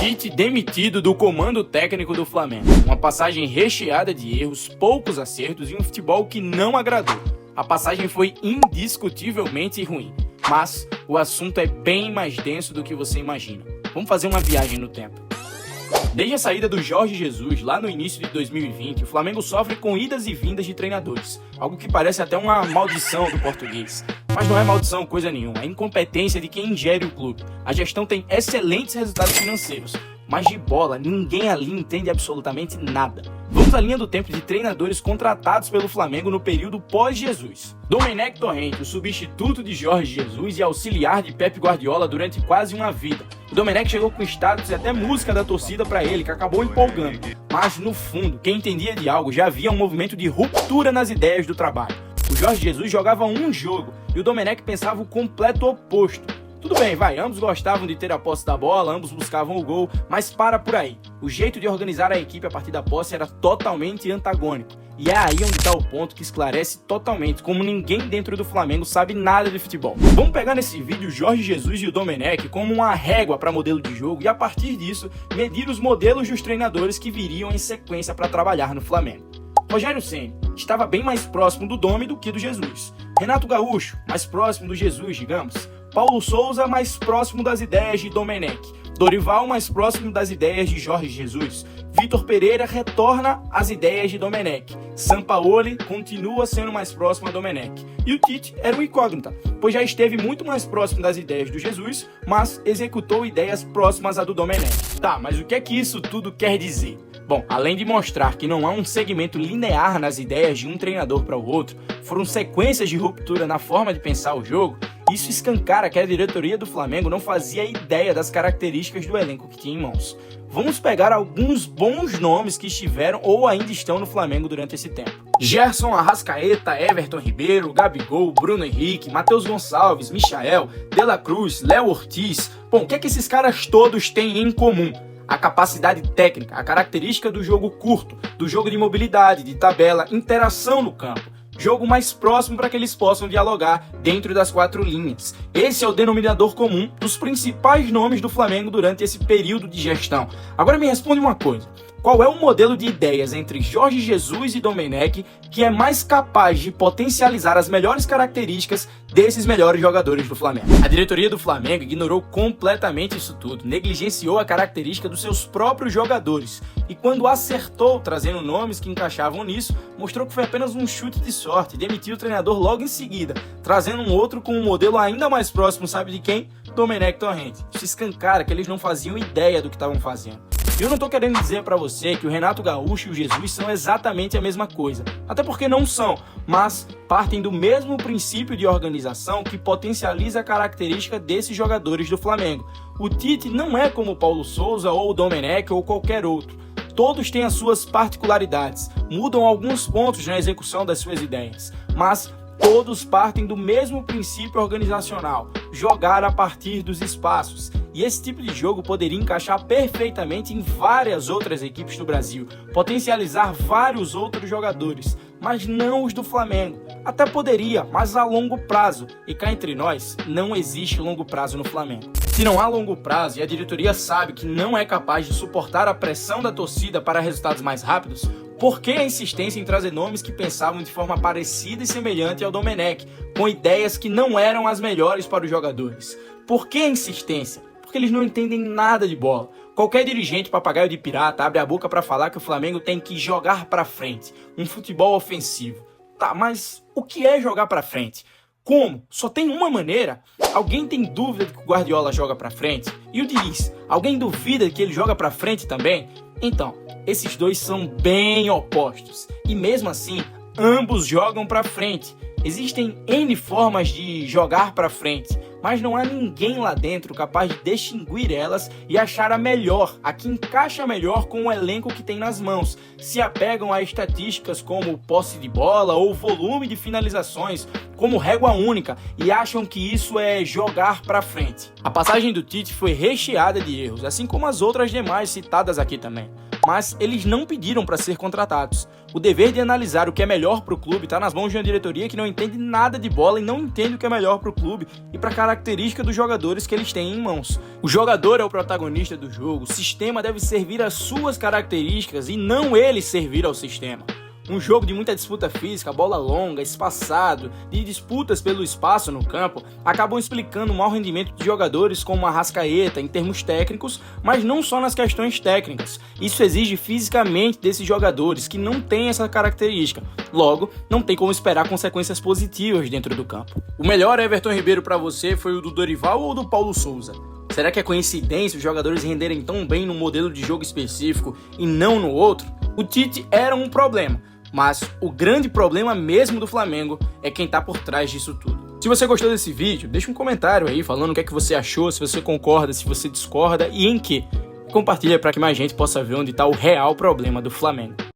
Tite demitido do comando técnico do Flamengo. Uma passagem recheada de erros, poucos acertos e um futebol que não agradou. A passagem foi indiscutivelmente ruim, mas o assunto é bem mais denso do que você imagina. Vamos fazer uma viagem no tempo. Desde a saída do Jorge Jesus, lá no início de 2020, o Flamengo sofre com idas e vindas de treinadores, algo que parece até uma maldição do português. Mas não é maldição coisa nenhuma, é incompetência de quem gere o clube. A gestão tem excelentes resultados financeiros, mas de bola ninguém ali entende absolutamente nada. Vamos à linha do tempo de treinadores contratados pelo Flamengo no período pós-Jesus. Domenech Torrent, o substituto de Jorge Jesus e auxiliar de Pep Guardiola durante quase uma vida. O Domenech chegou com status e até música da torcida para ele, que acabou empolgando. Mas no fundo, quem entendia de algo já havia um movimento de ruptura nas ideias do trabalho. O Jorge Jesus jogava um jogo e o Domenech pensava o completo oposto. Tudo bem, ambos gostavam de ter a posse da bola, ambos buscavam o gol, mas para por aí. O jeito de organizar a equipe a partir da posse era totalmente antagônico. E é aí onde está o ponto que esclarece totalmente como ninguém dentro do Flamengo sabe nada de futebol. Vamos pegar nesse vídeo o Jorge Jesus e o Domenech como uma régua para modelo de jogo e a partir disso medir os modelos dos treinadores que viriam em sequência para trabalhar no Flamengo. Rogério Ceni estava bem mais próximo do Dome do que do Jesus. Renato Gaúcho, mais próximo do Jesus, digamos. Paulo Souza, mais próximo das ideias de Domenech. Dorival, mais próximo das ideias de Jorge Jesus. Vitor Pereira retorna às ideias de Domenech. Sampaoli continua sendo mais próximo a Domenech. E o Tite era uma incógnita, pois já esteve muito mais próximo das ideias do Jesus, mas executou ideias próximas à do Domenech. Tá, mas o que é que isso tudo quer dizer? Bom, além de mostrar que não há um segmento linear nas ideias de um treinador para o outro, foram sequências de ruptura na forma de pensar o jogo, isso escancara que a diretoria do Flamengo não fazia ideia das características do elenco que tinha em mãos. Vamos pegar alguns bons nomes que estiveram ou ainda estão no Flamengo durante esse tempo. Gerson, Arrascaeta, Everton Ribeiro, Gabigol, Bruno Henrique, Matheus Gonçalves, Michael, De La Cruz, Léo Ortiz. Bom, o que é que esses caras todos têm em comum? A capacidade técnica, a característica do jogo curto, do jogo de mobilidade, de tabela, interação no campo. Jogo mais próximo para que eles possam dialogar dentro das quatro linhas. Esse é o denominador comum dos principais nomes do Flamengo durante esse período de gestão. Agora me responde uma coisa. Qual é o modelo de ideias entre Jorge Jesus e Domenech que é mais capaz de potencializar as melhores características desses melhores jogadores do Flamengo? A diretoria do Flamengo ignorou completamente isso tudo, negligenciou a característica dos seus próprios jogadores e quando acertou trazendo nomes que encaixavam nisso, mostrou que foi apenas um chute de sorte, demitiu o treinador logo em seguida, trazendo um outro com um modelo ainda mais próximo, sabe de quem? Domenech Torrent. Isso escancara que eles não faziam ideia do que estavam fazendo. Eu não estou querendo dizer para você que o Renato Gaúcho e o Jesus são exatamente a mesma coisa, até porque não são, mas partem do mesmo princípio de organização que potencializa a característica desses jogadores do Flamengo. O Tite não é como o Paulo Souza ou o Domenech ou qualquer outro. Todos têm as suas particularidades, mudam alguns pontos na execução das suas ideias, mas todos partem do mesmo princípio organizacional, jogar a partir dos espaços. E esse tipo de jogo poderia encaixar perfeitamente em várias outras equipes do Brasil, potencializar vários outros jogadores, mas não os do Flamengo. Até poderia, mas a longo prazo. E cá entre nós, não existe longo prazo no Flamengo. Se não há longo prazo e a diretoria sabe que não é capaz de suportar a pressão da torcida para resultados mais rápidos, por que a insistência em trazer nomes que pensavam de forma parecida e semelhante ao Domenech, com ideias que não eram as melhores para os jogadores? Por que a insistência? Porque eles não entendem nada de bola. Qualquer dirigente papagaio de pirata abre a boca para falar que o Flamengo tem que jogar para frente, um futebol ofensivo. Tá, mas o que é jogar para frente? Como? Só tem uma maneira? Alguém tem dúvida de que o Guardiola joga para frente? E o Diniz? Alguém duvida de que ele joga para frente também? Então, esses dois são bem opostos. E mesmo assim, ambos jogam para frente. Existem N formas de jogar para frente, mas não há ninguém lá dentro capaz de distinguir elas e achar a melhor, a que encaixa melhor com o elenco que tem nas mãos. Se apegam a estatísticas como posse de bola ou volume de finalizações, como régua única, e acham que isso é jogar para frente. A passagem do Tite foi recheada de erros, assim como as outras demais citadas aqui também. Mas eles não pediram para ser contratados. O dever de analisar o que é melhor para o clube está nas mãos de uma diretoria que não entende nada de bola e não entende o que é melhor para o clube e para a característica dos jogadores que eles têm em mãos. O jogador é o protagonista do jogo, o sistema deve servir às suas características e não ele servir ao sistema. Um jogo de muita disputa física, bola longa, espaçado, de disputas pelo espaço no campo, acabam explicando o mau rendimento de jogadores como Arrascaeta em termos técnicos, mas não só nas questões técnicas. Isso exige fisicamente desses jogadores que não têm essa característica. Logo, não tem como esperar consequências positivas dentro do campo. O melhor Everton Ribeiro para você foi o do Dorival ou do Paulo Sousa? Será que é coincidência os jogadores renderem tão bem num modelo de jogo específico e não no outro? O Tite era um problema, mas o grande problema mesmo do Flamengo é quem tá por trás disso tudo. Se você gostou desse vídeo, deixa um comentário aí falando o que é que você achou, se você concorda, se você discorda e em que. Compartilha para que mais gente possa ver onde tá o real problema do Flamengo.